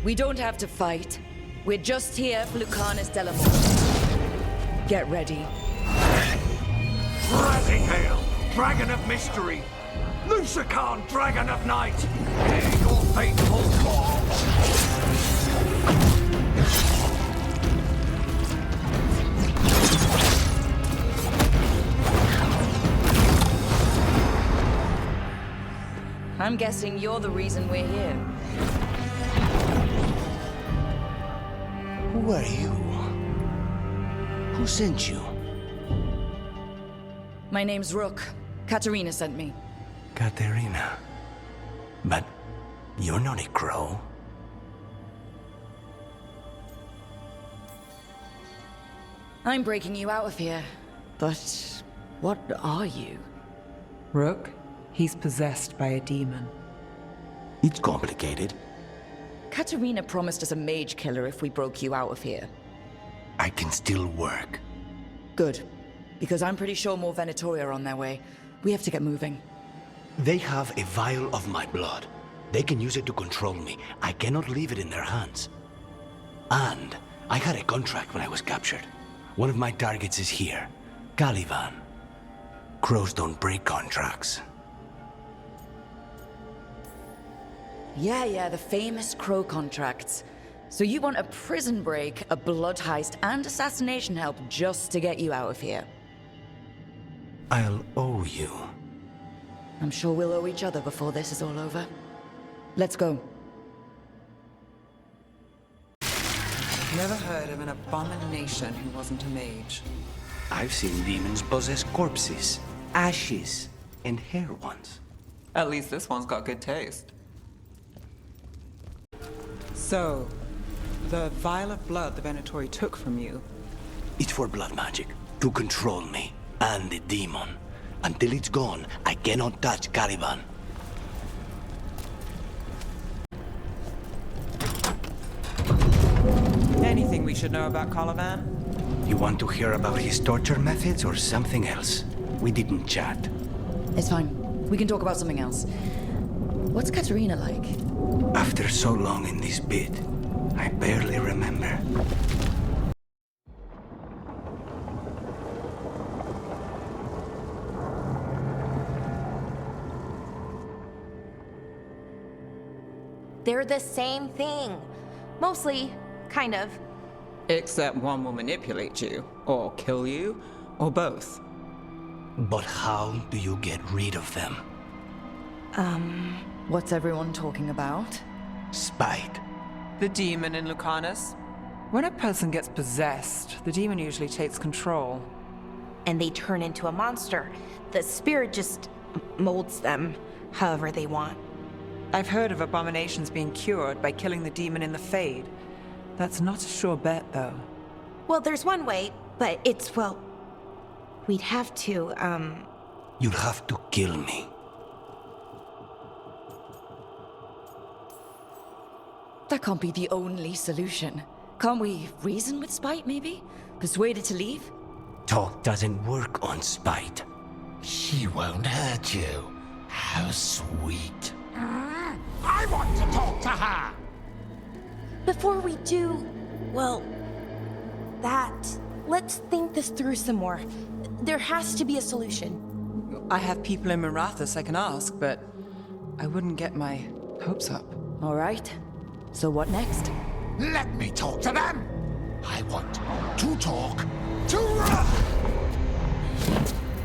We don't have to fight. We're just here for Lucanis Delamore. Get ready. Rising Hail, Dragon of Mystery! Lucican, Dragon of Night! Hear your faithful call! I'm guessing you're the reason we're here. Who are you? Who sent you? My name's Rook. Katerina sent me. Katerina. But you're not a crow. I'm breaking you out of here. But what are you? Rook, he's possessed by a demon. It's complicated. Katerina promised us a mage killer if we broke you out of here. I can still work. Good. Because I'm pretty sure more Venatori are on their way. We have to get moving. They have a vial of my blood. They can use it to control me. I cannot leave it in their hands. And I had a contract when I was captured. One of my targets is here. Caliban. Crows don't break contracts. Yeah, the famous crow contracts. So you want a prison break, a blood heist, and assassination help just to get you out of here? I'll owe you. I'm sure we'll owe each other before this is all over. Let's go. Never heard of an abomination who wasn't a mage. I've seen demons possess corpses, ashes, and hair ones. At least this one's got good taste. So, the vial of blood the Venatori took from you. It's for blood magic, to control me, and the demon. Until it's gone, I cannot touch Caliban. Anything we should know about Caliban? You want to hear about his torture methods or something else? We didn't chat. It's fine. We can talk about something else. What's Katerina like? After so long in this pit, I barely remember. They're the same thing. Mostly, kind of. Except one will manipulate you, or kill you, or both. But how do you get rid of them? What's everyone talking about? Spite. The demon in Lucanis? When a person gets possessed, the demon usually takes control. And they turn into a monster. The spirit just molds them however they want. I've heard of abominations being cured by killing the demon in the Fade. That's not a sure bet, though. Well, there's one way, but it's, well... We'd have to, You'd have to kill me. That can't be the only solution. Can't we reason with Spite, maybe? Persuade it to leave? Talk doesn't work on spite. She won't hurt you. How sweet. I want to talk to her! Before we do, well, let's think this through some more. There has to be a solution. I have people in Marathas I can ask, but I wouldn't get my hopes up. All right. So what next? Let me talk to them. I want to talk to Rook.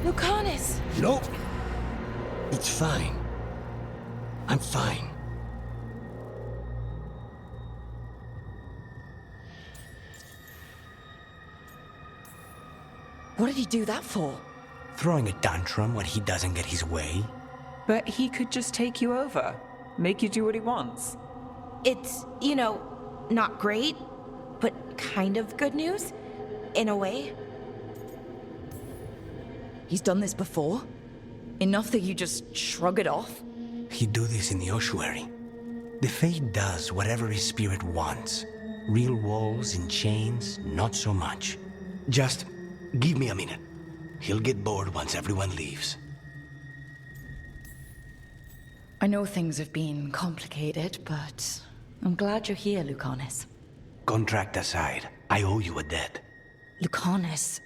Lucanis! Nope. It's fine. I'm fine. What did he do that for? Throwing a tantrum when he doesn't get his way? But he could just take you over, make you do what he wants. It's, not great, but kind of good news, in a way. He's done this before? Enough that you just shrug it off? He'd do this in the ossuary. The Fate does whatever his spirit wants. Real walls and chains, not so much. Just give me a minute. He'll get bored once everyone leaves. I know things have been complicated, but I'm glad you're here, Lucanis. Contract aside, I owe you a debt. Lucanis.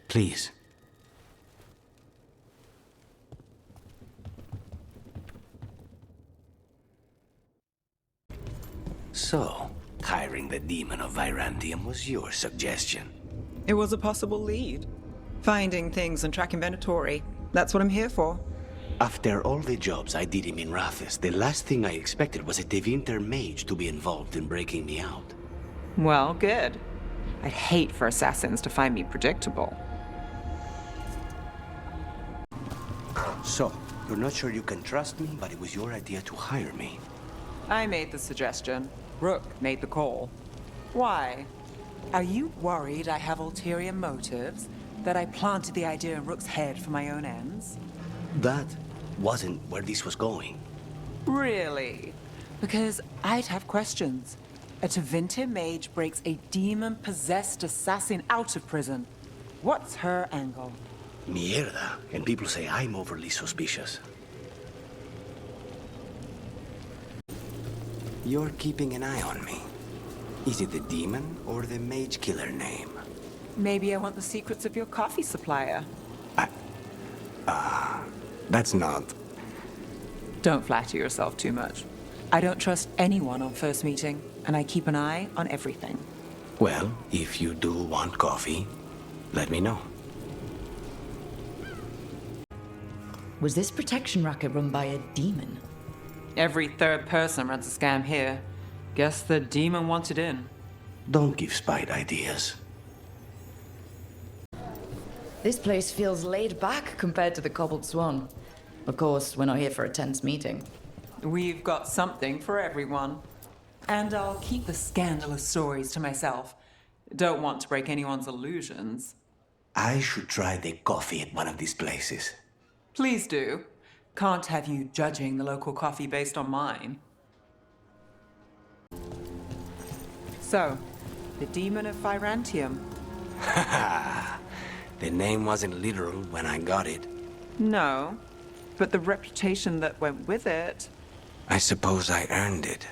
Please. So, hiring the demon of Virantium was your suggestion. It was a possible lead. Finding things and tracking Venatori. That's what I'm here for. After all the jobs I did in Minrathis, the last thing I expected was a Tevinter mage to be involved in breaking me out. Well, good. I'd hate for assassins to find me predictable. So, you're not sure you can trust me, but it was your idea to hire me. I made the suggestion. Rook made the call. Why? Are you worried I have ulterior motives? That I planted the idea in Rook's head for my own ends? That wasn't where this was going. Really? Because I'd have questions. A Tevinter mage breaks a demon-possessed assassin out of prison. What's her angle? Mierda, and people say I'm overly suspicious. You're keeping an eye on me. Is it the demon or the mage killer name? Maybe I want the secrets of your coffee supplier. That's not... Don't flatter yourself too much. I don't trust anyone on first meeting, and I keep an eye on everything. Well, if you do want coffee, let me know. Was this protection racket run by a demon? Every third person runs a scam here. Guess the demon wanted in. Don't give Spite ideas. This place feels laid back compared to the Cobbled Swan. Of course, we're not here for a tense meeting. We've got something for everyone. And I'll keep the scandalous stories to myself. Don't want to break anyone's illusions. I should try the coffee at one of these places. Please do. Can't have you judging the local coffee based on mine. So, the Demon of Virantium. The name wasn't literal when I got it. No, but the reputation that went with it. I suppose I earned it.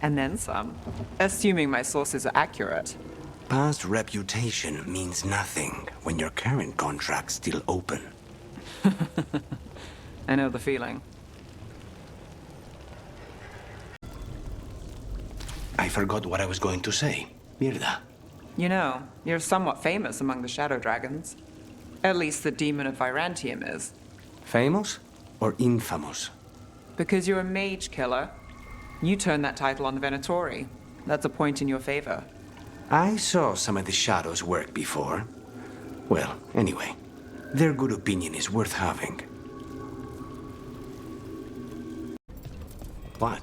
And then some. Assuming my sources are accurate. Past reputation means nothing when your current contract's still open. I know the feeling. I forgot what I was going to say. Mierda. You know, you're somewhat famous among the Shadow Dragons. At least the Demon of Virantium is. Famous or infamous? Because you're a mage killer. You turned that title on the Venatori. That's a point in your favor. I saw some of the Shadows work before. Well, anyway, their good opinion is worth having. What?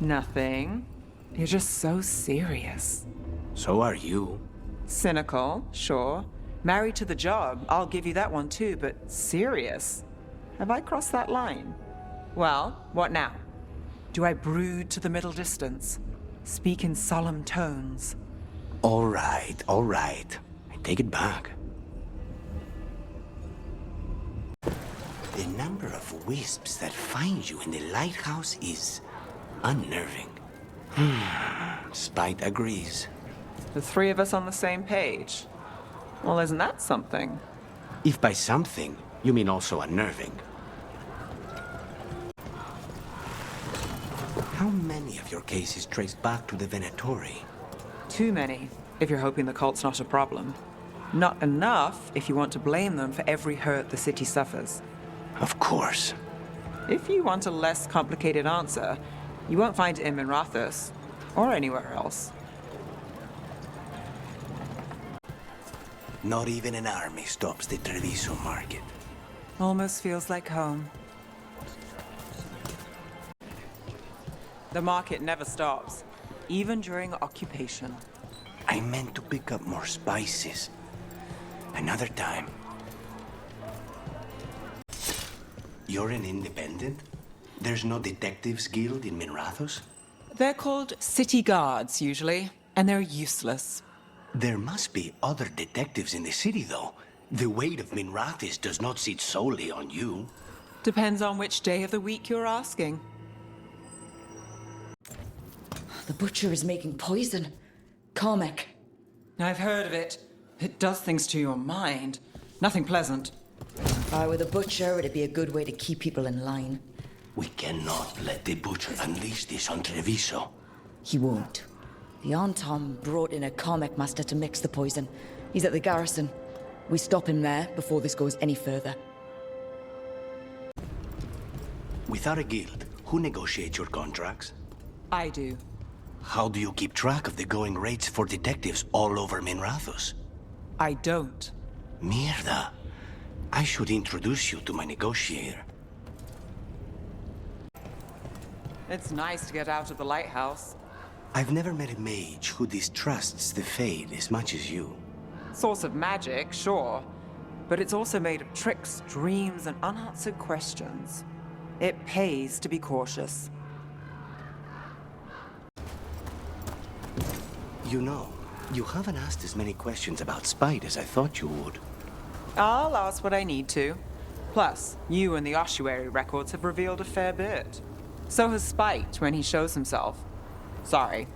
Nothing. You're just so serious. So are you. Cynical, sure. Married to the job, I'll give you that one too, but serious? Have I crossed that line? Well, what now? Do I brood to the middle distance? Speak in solemn tones? All right. I take it back. The number of wisps that find you in the lighthouse is unnerving. Spite agrees. The three of us on the same page. Well, isn't that something? If by something, you mean also unnerving. How many of your cases trace back to the Venatori? Too many, if you're hoping the cult's not a problem. Not enough if you want to blame them for every hurt the city suffers. Of course. If you want a less complicated answer, you won't find it in Minrathis, or anywhere else. Not even an army stops the Treviso market. Almost feels like home. The market never stops, even during occupation. I meant to pick up more spices. Another time. You're an independent? There's no detectives guild in Minrathos? They're called city guards, usually, and they're useless. There must be other detectives in the city, though. The weight of Minrathis does not sit solely on you. Depends on which day of the week you're asking. The butcher is making poison. Carmack. I've heard of it. It does things to your mind. Nothing pleasant. If I were the butcher, it'd be a good way to keep people in line. We cannot let the butcher unleash this on Treviso. He won't. The Anton brought in a Carmack master to mix the poison. He's at the garrison. We stop him there before this goes any further. Without a guild, who negotiates your contracts? I do. How do you keep track of the going rates for detectives all over Minrathous? I don't. Mierda. I should introduce you to my negotiator. It's nice to get out of the lighthouse. I've never met a mage who distrusts the Fade as much as you. Source of magic, sure. But it's also made of tricks, dreams, and unanswered questions. It pays to be cautious. You know, you haven't asked as many questions about Spite as I thought you would. I'll ask what I need to. Plus, you and the ossuary records have revealed a fair bit. So has Spite when he shows himself. Sorry.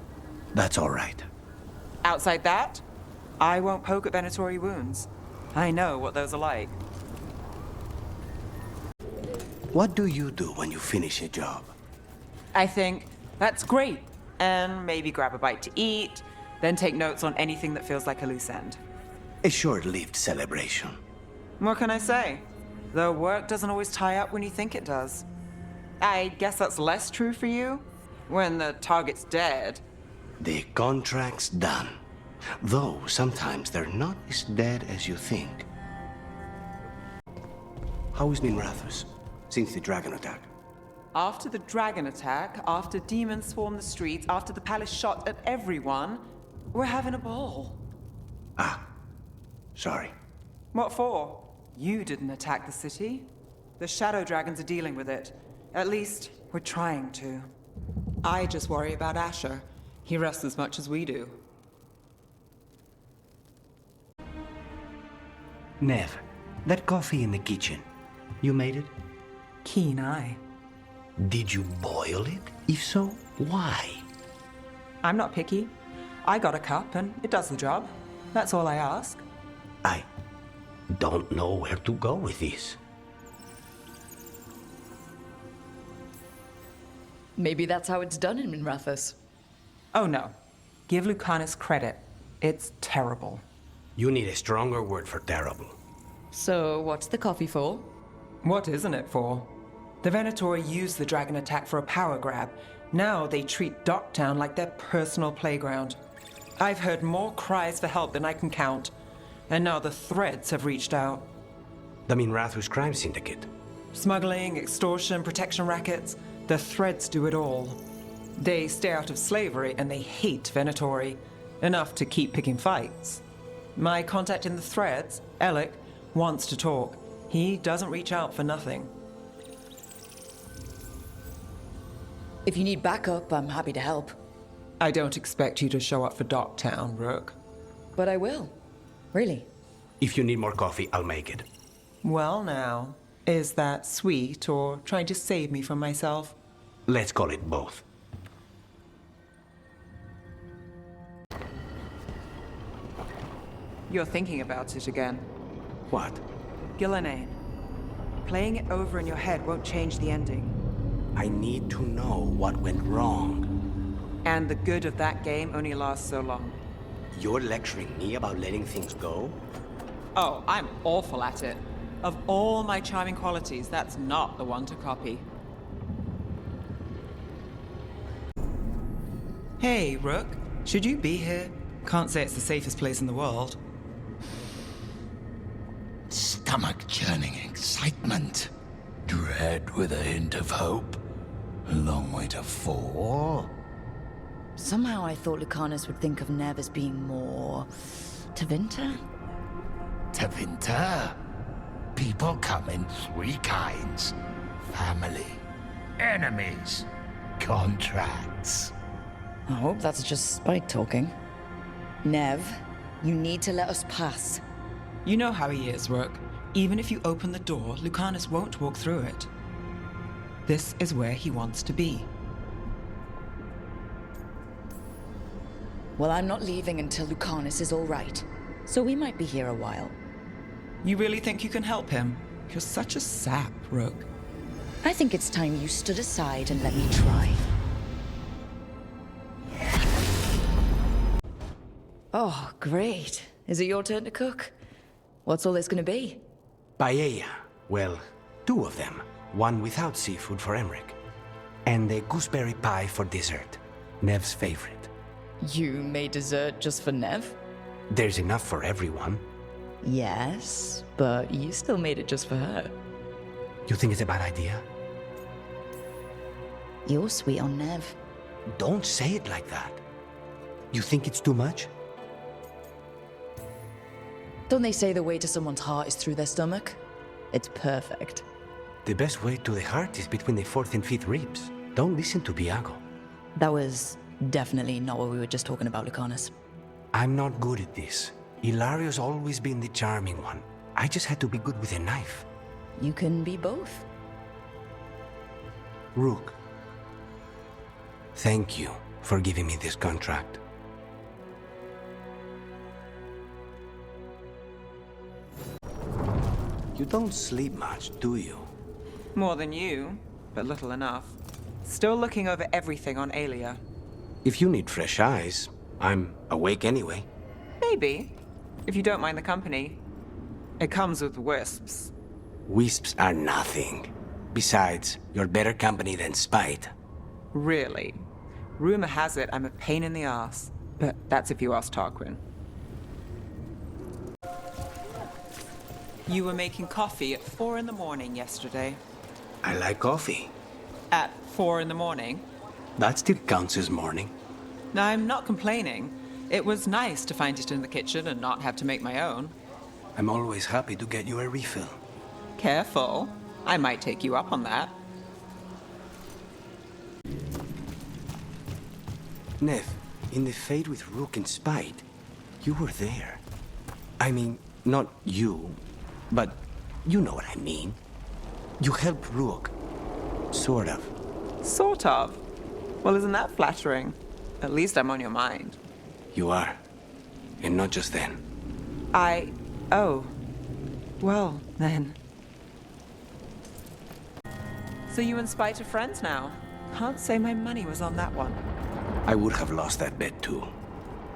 That's all right. Outside that, I won't poke at Venatori wounds. I know what those are like. What do you do when you finish a job? I think, that's great. And maybe grab a bite to eat, then take notes on anything that feels like a loose end. A short-lived celebration. What can I say? The work doesn't always tie up when you think it does. I guess that's less true for you? When the target's dead. The contract's done. Though sometimes they're not as dead as you think. How is Minrathous since the dragon attack? After the dragon attack, after demons swarmed the streets, after the palace shot at everyone, we're having a ball. Ah, sorry. What for? You didn't attack the city. The shadow dragons are dealing with it. At least, we're trying to. I just worry about Asher. He rests as much as we do. Neve, that coffee in the kitchen, you made it? Keen eye. Did you boil it? If so, why? I'm not picky. I got a cup and it does the job. That's all I ask. I don't know where to go with this. Maybe that's how it's done in Minrathous. Oh no. Give Lucanis credit. It's terrible. You need a stronger word for terrible. So, what's the coffee for? What isn't it for? The Venatori used the dragon attack for a power grab. Now they treat Docktown like their personal playground. I've heard more cries for help than I can count. And now the Threads have reached out. The Minrathous crime syndicate. Smuggling, extortion, protection rackets. The Threads do it all. They stay out of slavery and they hate Venatori. Enough to keep picking fights. My contact in the Threads, Alec, wants to talk. He doesn't reach out for nothing. If you need backup, I'm happy to help. I don't expect you to show up for Docktown, Rook. But I will. Really. If you need more coffee, I'll make it. Well now, is that sweet or trying to save me from myself? Let's call it both. You're thinking about it again. What? Gillenane. Playing it over in your head won't change the ending. I need to know what went wrong. And the good of that game only lasts so long. You're lecturing me about letting things go? Oh, I'm awful at it. Of all my charming qualities, that's not the one to copy. Hey, Rook. Should you be here? Can't say it's the safest place in the world. Stomach-churning excitement. Dread with a hint of hope. A long way to fall. Somehow I thought Lucanis would think of Neve as being more... Tevinter? Tevinter. People come in three kinds. Family. Enemies. Contracts. I hope that's just Spite talking. Neve, you need to let us pass. You know how he is, Rook. Even if you open the door, Lucanis won't walk through it. This is where he wants to be. Well, I'm not leaving until Lucanis is all right. So we might be here a while. You really think you can help him? You're such a sap, Rook. I think it's time you stood aside and let me try. Oh, great. Is it your turn to cook? What's all this gonna be? Paella. Well, 2 of them. One without seafood for Emmerich. And a gooseberry pie for dessert. Nev's favorite. You made dessert just for Neve? There's enough for everyone. Yes, but you still made it just for her. You think it's a bad idea? You're sweet on Neve. Don't say it like that. You think it's too much? Don't they say the way to someone's heart is through their stomach? It's perfect. The best way to the heart is between the 4th and 5th ribs. Don't listen to Biago. That was definitely not what we were just talking about, Lucanis. I'm not good at this. Hilario's always been the charming one. I just had to be good with a knife. You can be both. Rook, thank you for giving me this contract. You don't sleep much, do you? More than you, but little enough. Still looking over everything on Aelia. If you need fresh eyes, I'm awake anyway. Maybe, if you don't mind the company. It comes with wisps. Wisps are nothing. Besides, you're better company than spite. Really. Rumor has it I'm a pain in the ass. But that's if you ask Tarquin. You were making coffee at 4 in the morning yesterday. I like coffee. At 4 in the morning? That still counts as morning. Now, I'm not complaining. It was nice to find it in the kitchen and not have to make my own. I'm always happy to get you a refill. Careful. I might take you up on that. Neve, in the fade with Rook and Spite, you were there. I mean, not you, but you know what I mean. You helped Rook. Sort of. Sort of. Well, isn't that flattering? At least I'm on your mind. You are. And not just then. Oh. Well, then. So you and Spite are friends now? Can't say my money was on that one. I would have lost that bet too.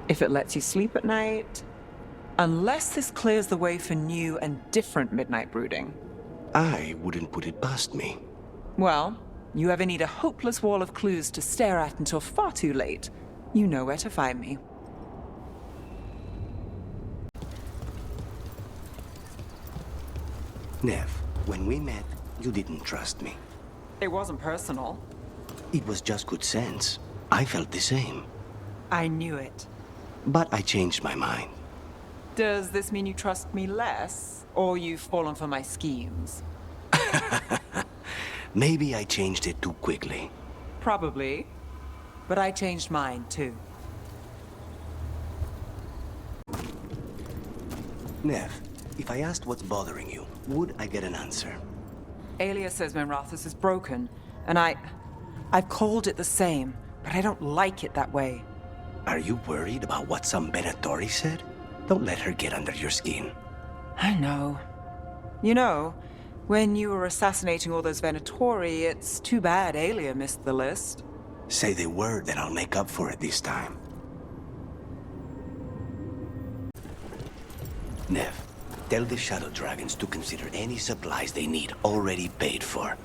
If it lets you sleep at night. Unless this clears the way for new and different midnight brooding. I wouldn't put it past me. Well, you ever need a hopeless wall of clues to stare at until far too late, you know where to find me. Neve, when we met, you didn't trust me. It wasn't personal. It was just good sense. I felt the same. I knew it. But I changed my mind. Does this mean you trust me less, or you've fallen for my schemes? Maybe I changed it too quickly. Probably. But I changed mine, too. Neve, if I asked what's bothering you, would I get an answer? Aelia says Menrathus is broken, and I've called it the same, but I don't like it that way. Are you worried about what some Benatori said? Don't let her get under your skin. I know. You know, when you were assassinating all those Venatori, it's too bad Aelia missed the list. Say the word and I'll make up for it this time. Neve, tell the Shadow Dragons to consider any supplies they need already paid for.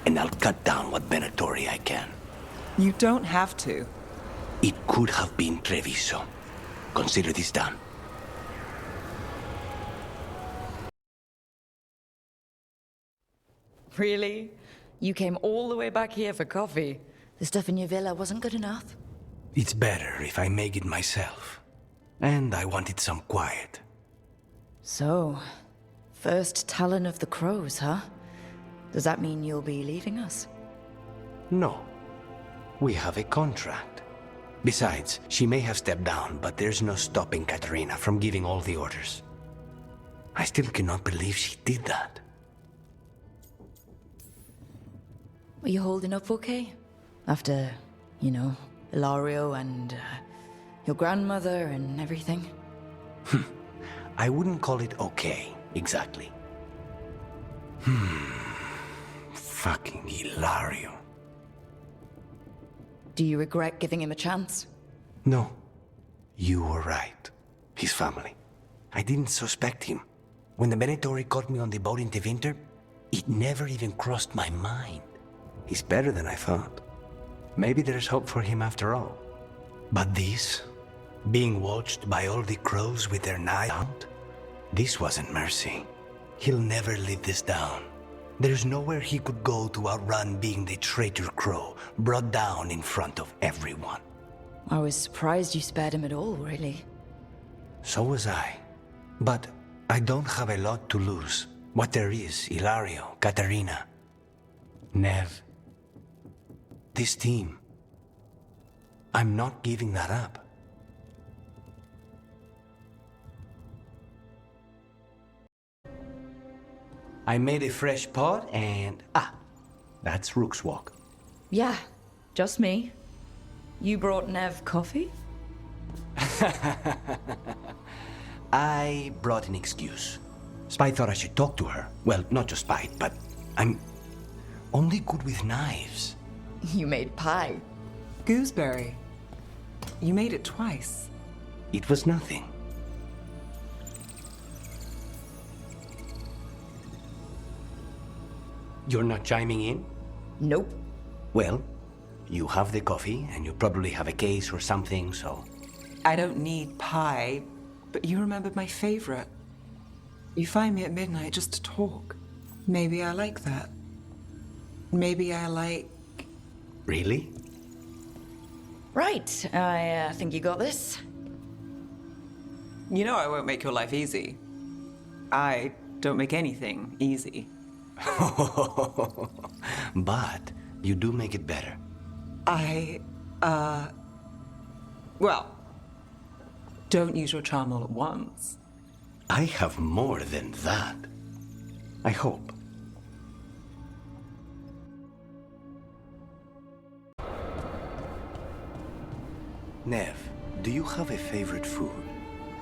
And I'll cut down what Benatori I can. You don't have to. It could have been Treviso. Consider this done. Really? You came all the way back here for coffee? The stuff in your villa wasn't good enough? It's better if I make it myself. And I wanted some quiet. So, first Talon of the Crows, huh? Does that mean you'll be leaving us? No. We have a contract. Besides, she may have stepped down, but there's no stopping Katerina from giving all the orders. I still cannot believe she did that. Are you holding up okay? After, you know, Ilario and Your grandmother and everything? I wouldn't call it okay, exactly. Fucking Hilario. Do you regret giving him a chance? No. You were right. His family. I didn't suspect him. When the Venatori caught me on the boat in Winter, it never even crossed my mind. He's better than I thought. Maybe there's hope for him after all. But this, being watched by all the crows with their knives out, this wasn't mercy. He'll never live this down. There's nowhere he could go to outrun being the traitor crow, brought down in front of everyone. I was surprised you spared him at all, really. So was I. But I don't have a lot to lose. What there is, Hilario, Katarina, Neve. This team. I'm not giving that up. I made a fresh pot and... that's Rook's walk. Yeah, just me. You brought Nev coffee? I brought an excuse. Spy thought I should talk to her. Well, not just Spy, but I'm only good with knives. You made pie. Gooseberry. You made it twice. It was nothing. You're not chiming in? Nope. Well, you have the coffee, and you probably have a case or something, so... I don't need pie, but you remembered my favorite. You find me at midnight just to talk. Maybe I like that. Maybe I like... Really? Right, I think you got this. You know I won't make your life easy. I don't make anything easy. But you do make it better. Well, don't use your charm all at once. I have more than that. I hope. Neve, do you have a favorite food?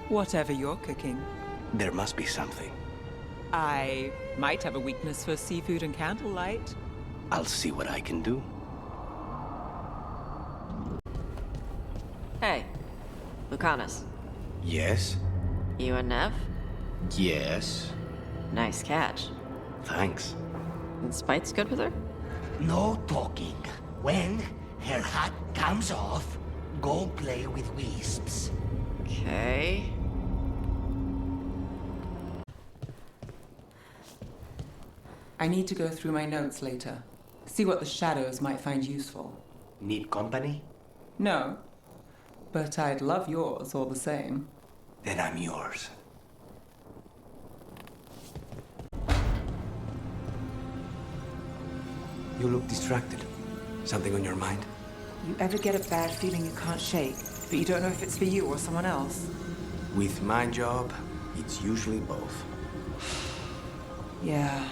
Whatever you're cooking. There must be something. I might have a weakness for seafood and candlelight. I'll see what I can do. Hey, Lucanis. Yes? You and Nev? Yes. Nice catch. Thanks. And Spite's good with her? No talking. When her hat comes off, go play with wisps. Okay. I need to go through my notes later. See what the shadows might find useful. Need company? No, but I'd love yours all the same. Then I'm yours. You look distracted. Something on your mind? You ever get a bad feeling you can't shake, but you don't know if it's for you or someone else? With my job, it's usually both. Yeah.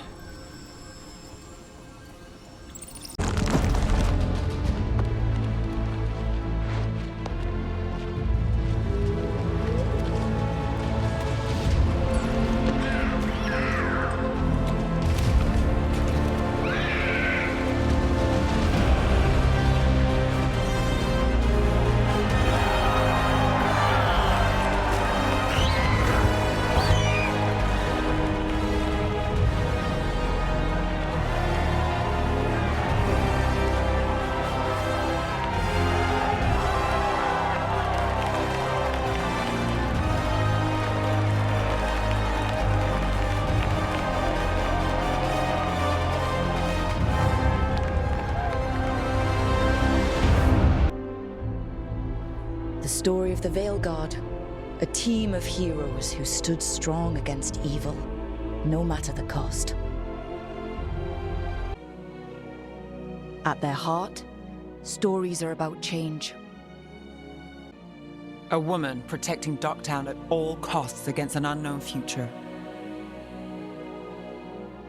The story of the Veilguard. A team of heroes who stood strong against evil, no matter the cost. At their heart, stories are about change. A woman protecting Docktown at all costs against an unknown future.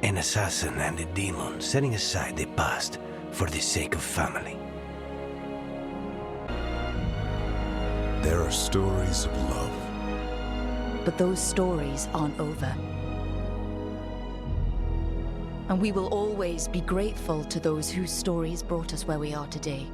An assassin and a demon setting aside the past for the sake of family. There are stories of love. But those stories aren't over. And we will always be grateful to those whose stories brought us where we are today.